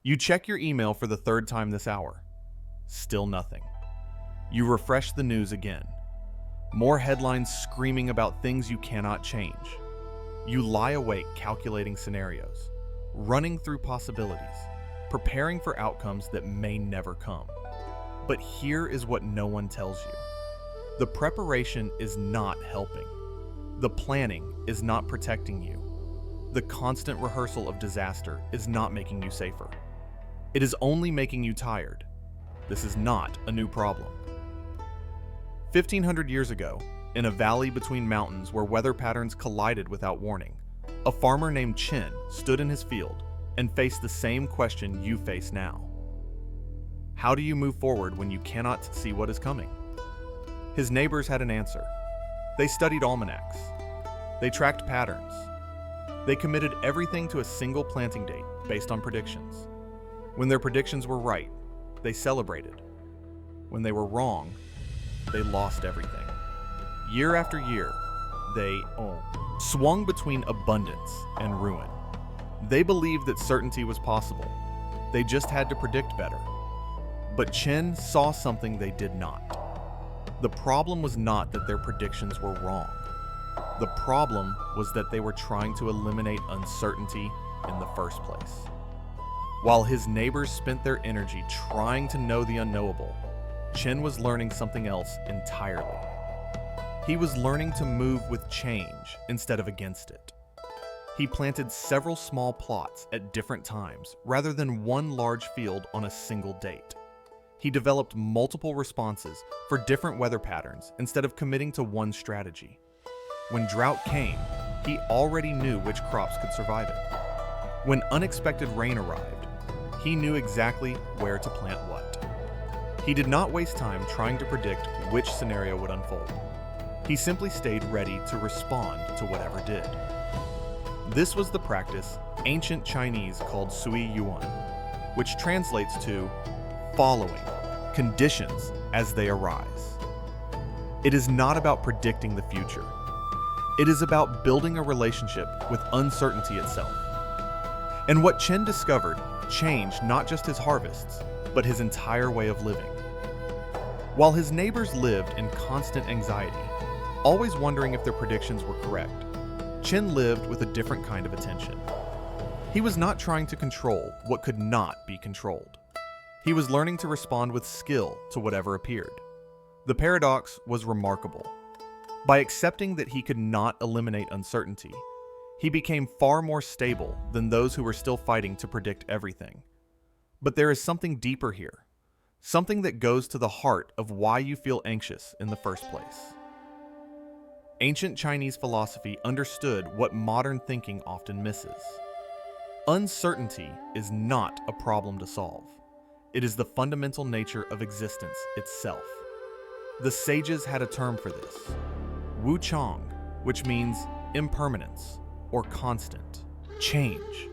You check your email for the third time this hour. Still nothing. You refresh the news again. More headlines screaming about things you cannot change. You lie awake calculating scenarios, running through possibilities, preparing for outcomes that may never come. But here is what no one tells you. The preparation is not helping. The planning is not protecting you. The constant rehearsal of disaster is not making you safer. It is only making you tired. This is not a new problem. 1,500 years ago, in a valley between mountains where weather patterns collided without warning, a farmer named Chen stood in his field and faced the same question you face now. How do you move forward when you cannot see what is coming? His neighbors had an answer. They studied almanacs. They tracked patterns. They committed everything to a single planting date based on predictions. When their predictions were right, they celebrated. When they were wrong, they lost everything. Year after year, they swung between abundance and ruin. They believed that certainty was possible. They just had to predict better. But Chen saw something they did not. The problem was not that their predictions were wrong. The problem was that they were trying to eliminate uncertainty in the first place. While his neighbors spent their energy trying to know the unknowable, Chen was learning something else entirely. He was learning to move with change instead of against it. He planted several small plots at different times rather than one large field on a single date. He developed multiple responses for different weather patterns instead of committing to one strategy. When drought came, he already knew which crops could survive it. When unexpected rain arrived, he knew exactly where to plant what. He did not waste time trying to predict which scenario would unfold. He simply stayed ready to respond to whatever did. This was the practice ancient Chinese called Sui Yuan, which translates to following conditions as they arise. It is not about predicting the future. It is about building a relationship with uncertainty itself. And what Chen discovered changed not just his harvests, but his entire way of living. While his neighbors lived in constant anxiety, always wondering if their predictions were correct, Chen lived with a different kind of attention. He was not trying to control what could not be controlled. He was learning to respond with skill to whatever appeared. The paradox was remarkable. By accepting that he could not eliminate uncertainty, he became far more stable than those who were still fighting to predict everything. But there is something deeper here, something that goes to the heart of why you feel anxious in the first place. Ancient Chinese philosophy understood what modern thinking often misses. Uncertainty is not a problem to solve. It is the fundamental nature of existence itself. The sages had a term for this, Wu Chang, which means impermanence or constant, change.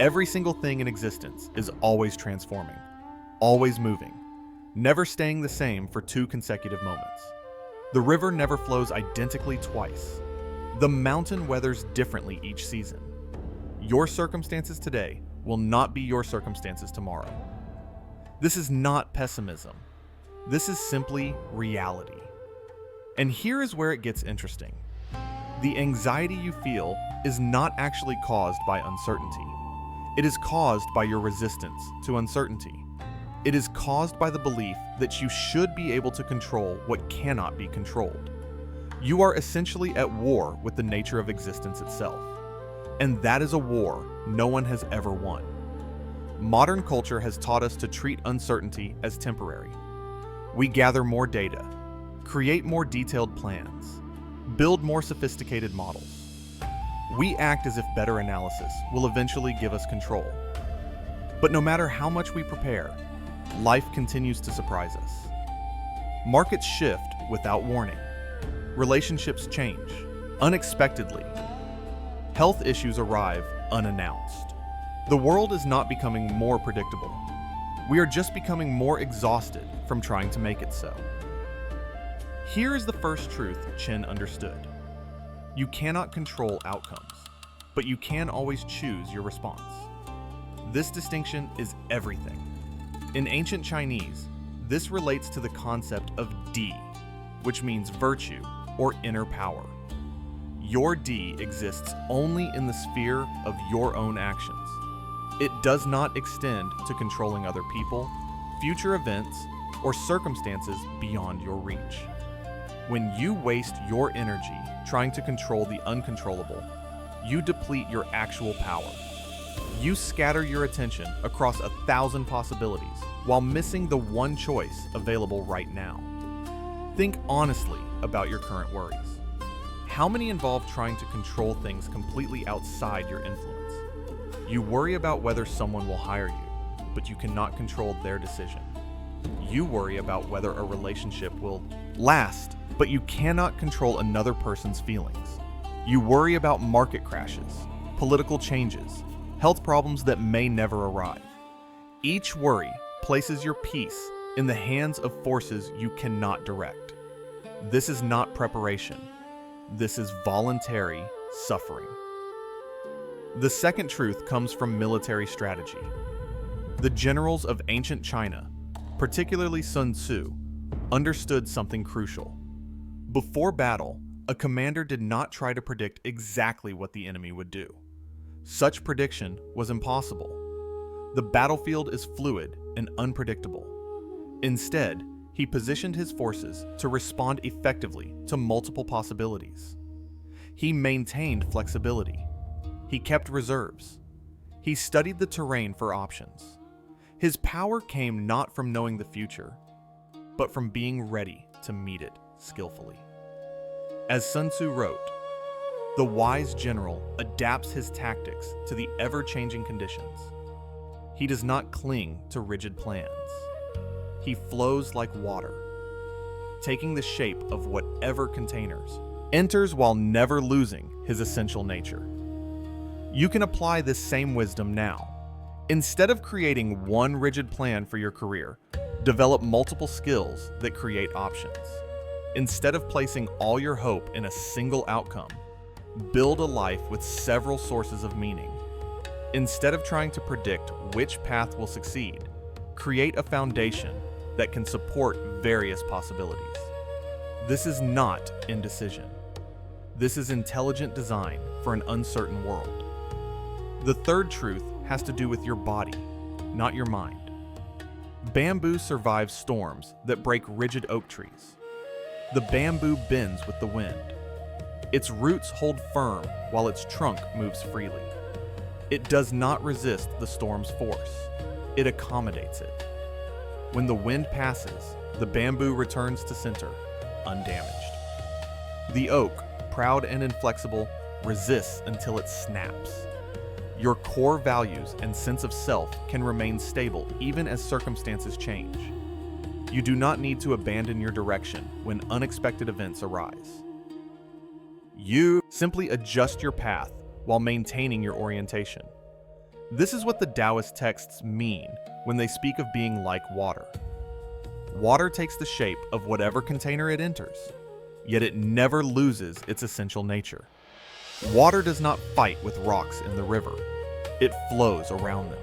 Every single thing in existence is always transforming, always moving, never staying the same for 2 consecutive moments. The river never flows identically twice. The mountain weathers differently each season. Your circumstances today will not be your circumstances tomorrow. This is not pessimism. This is simply reality. And here is where it gets interesting. The anxiety you feel is not actually caused by uncertainty. It is caused by your resistance to uncertainty. It is caused by the belief that you should be able to control what cannot be controlled. You are essentially at war with the nature of existence itself. And that is a war no one has ever won. Modern culture has taught us to treat uncertainty as temporary. We gather more data, create more detailed plans, build more sophisticated models. We act as if better analysis will eventually give us control. But no matter how much we prepare, life continues to surprise us. Markets shift without warning. Relationships change unexpectedly. Health issues arrive unannounced. The world is not becoming more predictable. We are just becoming more exhausted from trying to make it so. Here is the first truth Chen understood. You cannot control outcomes, but you can always choose your response. This distinction is everything. In ancient Chinese, this relates to the concept of Di, which means virtue or inner power. Your Di exists only in the sphere of your own actions. It does not extend to controlling other people, future events, or circumstances beyond your reach. When you waste your energy trying to control the uncontrollable, you deplete your actual power. You scatter your attention across 1,000 possibilities while missing the one choice available right now. Think honestly about your current worries. How many involve trying to control things completely outside your influence? You worry about whether someone will hire you, but you cannot control their decision. You worry about whether a relationship will last, but you cannot control another person's feelings. You worry about market crashes, political changes, health problems that may never arrive. Each worry places your peace in the hands of forces you cannot direct. This is not preparation. This is voluntary suffering. The second truth comes from military strategy. The generals of ancient China, particularly Sun Tzu, understood something crucial. Before battle, a commander did not try to predict exactly what the enemy would do. Such prediction was impossible. The battlefield is fluid and unpredictable. Instead, he positioned his forces to respond effectively to multiple possibilities. He maintained flexibility. He kept reserves. He studied the terrain for options. His power came not from knowing the future, but from being ready to meet it skillfully. As Sun Tzu wrote, "The wise general adapts his tactics to the ever-changing conditions. He does not cling to rigid plans. He flows like water, taking the shape of whatever containers, enters while never losing his essential nature." You can apply this same wisdom now. Instead of creating one rigid plan for your career, develop multiple skills that create options. Instead of placing all your hope in a single outcome, build a life with several sources of meaning. Instead of trying to predict which path will succeed, create a foundation that can support various possibilities. This is not indecision. This is intelligent design for an uncertain world. The third truth has to do with your body, not your mind. Bamboo survives storms that break rigid oak trees. The bamboo bends with the wind. Its roots hold firm while its trunk moves freely. It does not resist the storm's force. It accommodates it. When the wind passes, the bamboo returns to center, undamaged. The oak, proud and inflexible, resists until it snaps. Your core values and sense of self can remain stable even as circumstances change. You do not need to abandon your direction when unexpected events arise. You simply adjust your path while maintaining your orientation. This is what the Taoist texts mean when they speak of being like water. Water takes the shape of whatever container it enters, yet it never loses its essential nature. Water does not fight with rocks in the river. It flows around them.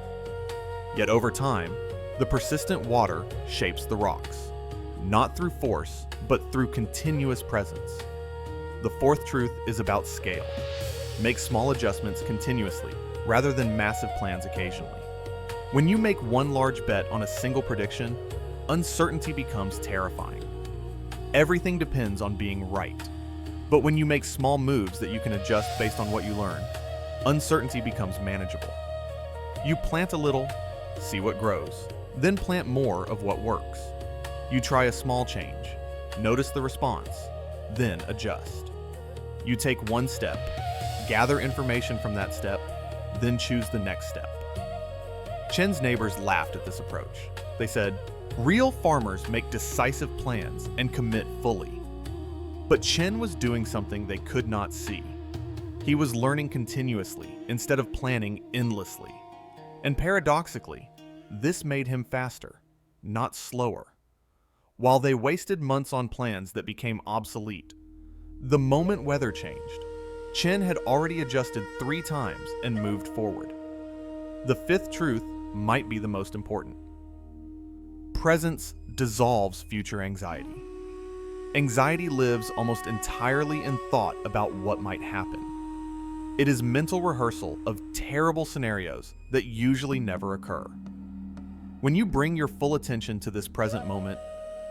Yet over time, the persistent water shapes the rocks, not through force, but through continuous presence. The fourth truth is about scale. Make small adjustments continuously, rather than massive plans occasionally. When you make one large bet on a single prediction, uncertainty becomes terrifying. Everything depends on being right. But when you make small moves that you can adjust based on what you learn, uncertainty becomes manageable. You plant a little, see what grows, then plant more of what works. You try a small change, notice the response, then adjust. You take one step, gather information from that step, then choose the next step. Chen's neighbors laughed at this approach. They said, "Real farmers make decisive plans and commit fully." But Chen was doing something they could not see. He was learning continuously instead of planning endlessly. And paradoxically, this made him faster, not slower. While they wasted months on plans that became obsolete, the moment weather changed, Chen had already adjusted 3 times and moved forward. The fifth truth might be the most important. Presence dissolves future anxiety. Anxiety lives almost entirely in thought about what might happen. It is mental rehearsal of terrible scenarios that usually never occur. When you bring your full attention to this present moment,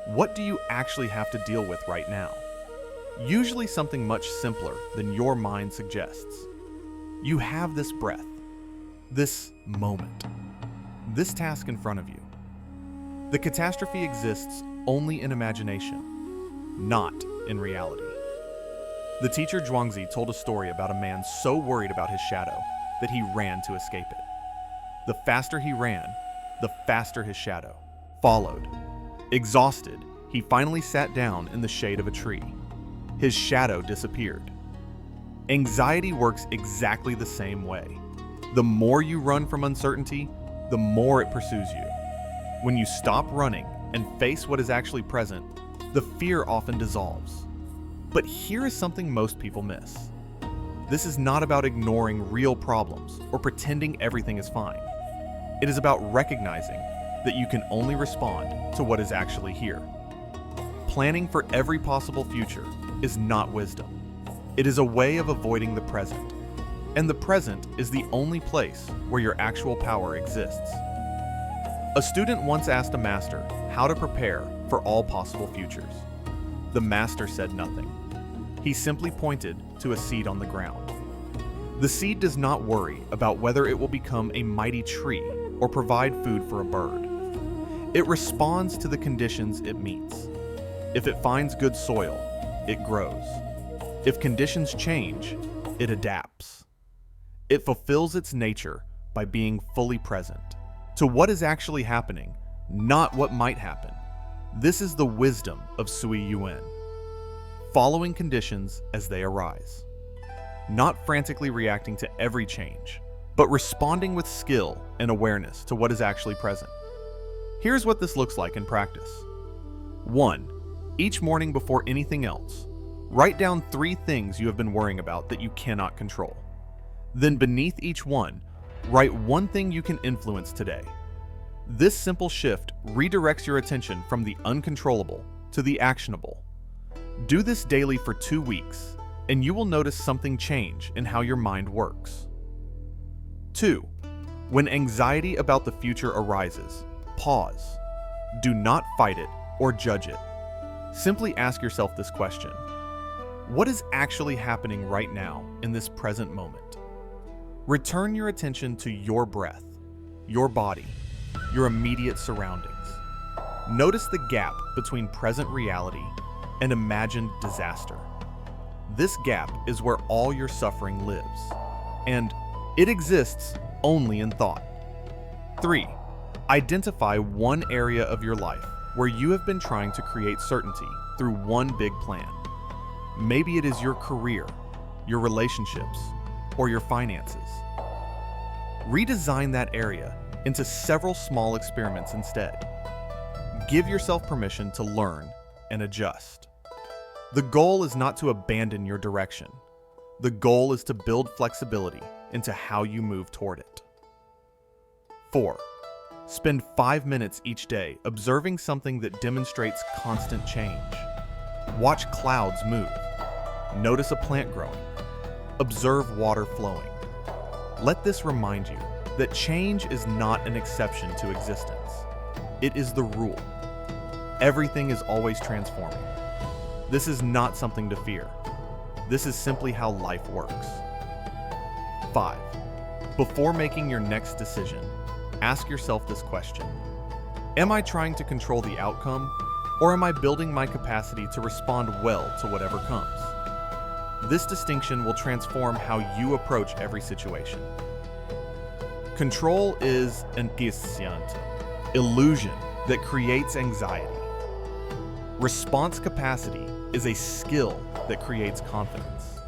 what do you actually have to deal with right now? Usually something much simpler than your mind suggests. You have this breath, this moment, this task in front of you. The catastrophe exists only in imagination, not in reality. The teacher Zhuangzi told a story about a man so worried about his shadow that he ran to escape it. The faster he ran, the faster his shadow followed. Exhausted, he finally sat down in the shade of a tree. His shadow disappeared. Anxiety works exactly the same way. The more you run from uncertainty, the more it pursues you. When you stop running and face what is actually present, the fear often dissolves. But here is something most people miss. This is not about ignoring real problems or pretending everything is fine. It is about recognizing that you can only respond to what is actually here. Planning for every possible future is not wisdom. It is a way of avoiding the present. And the present is the only place where your actual power exists. A student once asked a master how to prepare for all possible futures. The master said nothing. He simply pointed to a seed on the ground. The seed does not worry about whether it will become a mighty tree or provide food for a bird. It responds to the conditions it meets. If it finds good soil, it grows. If conditions change, it adapts. It fulfills its nature by being fully present to what is actually happening, not what might happen. This is the wisdom of Sui Yuan. Following conditions as they arise. Not frantically reacting to every change, but responding with skill and awareness to what is actually present. Here's what this looks like in practice. 1. Each morning before anything else, write down 3 things you have been worrying about that you cannot control. Then beneath each one, write 1 thing you can influence today. This simple shift redirects your attention from the uncontrollable to the actionable. Do this daily for 2 weeks, and you will notice something change in how your mind works. 2. When anxiety about the future arises, pause. Do not fight it or judge it. Simply ask yourself this question. What is actually happening right now in this present moment? Return your attention to your breath, your body, your immediate surroundings. Notice the gap between present reality and imagined disaster. This gap is where all your suffering lives, and it exists only in thought. 3. Identify one area of your life where you have been trying to create certainty through one big plan. Maybe it is your career, your relationships, or your finances. Redesign that area into several small experiments instead. Give yourself permission to learn and adjust. The goal is not to abandon your direction. The goal is to build flexibility into how you move toward it. 4. Spend 5 minutes each day observing something that demonstrates constant change. Watch clouds move. Notice a plant growing. Observe water flowing. Let this remind you that change is not an exception to existence. It is the rule. Everything is always transforming. This is not something to fear. This is simply how life works. 5. Before making your next decision, ask yourself this question. Am I trying to control the outcome, or am I building my capacity to respond well to whatever comes? This distinction will transform how you approach every situation. Control is an illusion that creates anxiety. Response capacity is a skill that creates confidence.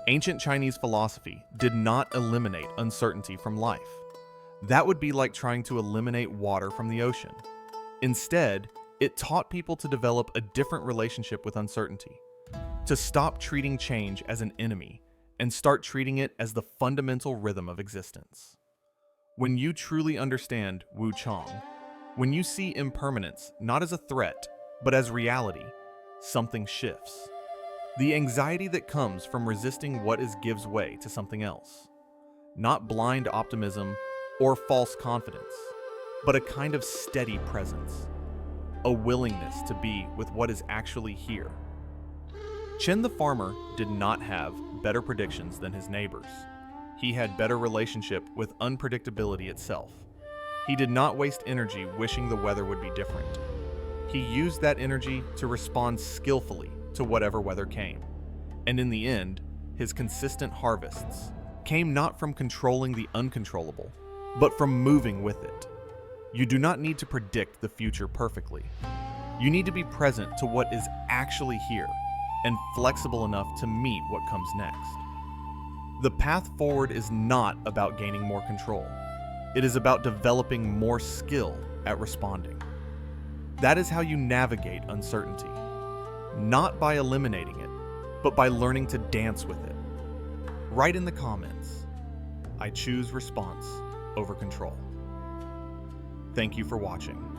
Ancient Chinese philosophy did not eliminate uncertainty from life. That would be like trying to eliminate water from the ocean. Instead, it taught people to develop a different relationship with uncertainty, to stop treating change as an enemy and start treating it as the fundamental rhythm of existence. When you truly understand Wu Chang, when you see impermanence not as a threat, but as reality, something shifts. The anxiety that comes from resisting what is gives way to something else. Not blind optimism or false confidence, but a kind of steady presence. A willingness to be with what is actually here. Chen the farmer did not have better predictions than his neighbors. He had better relationship with unpredictability itself. He did not waste energy wishing the weather would be different. He used that energy to respond skillfully to whatever weather came. And in the end, his consistent harvests came not from controlling the uncontrollable, but from moving with it. You do not need to predict the future perfectly. You need to be present to what is actually here and flexible enough to meet what comes next. The path forward is not about gaining more control. It is about developing more skill at responding. That is how you navigate uncertainty. Not by eliminating it, but by learning to dance with it. Write in the comments, I choose response over control. Thank you for watching.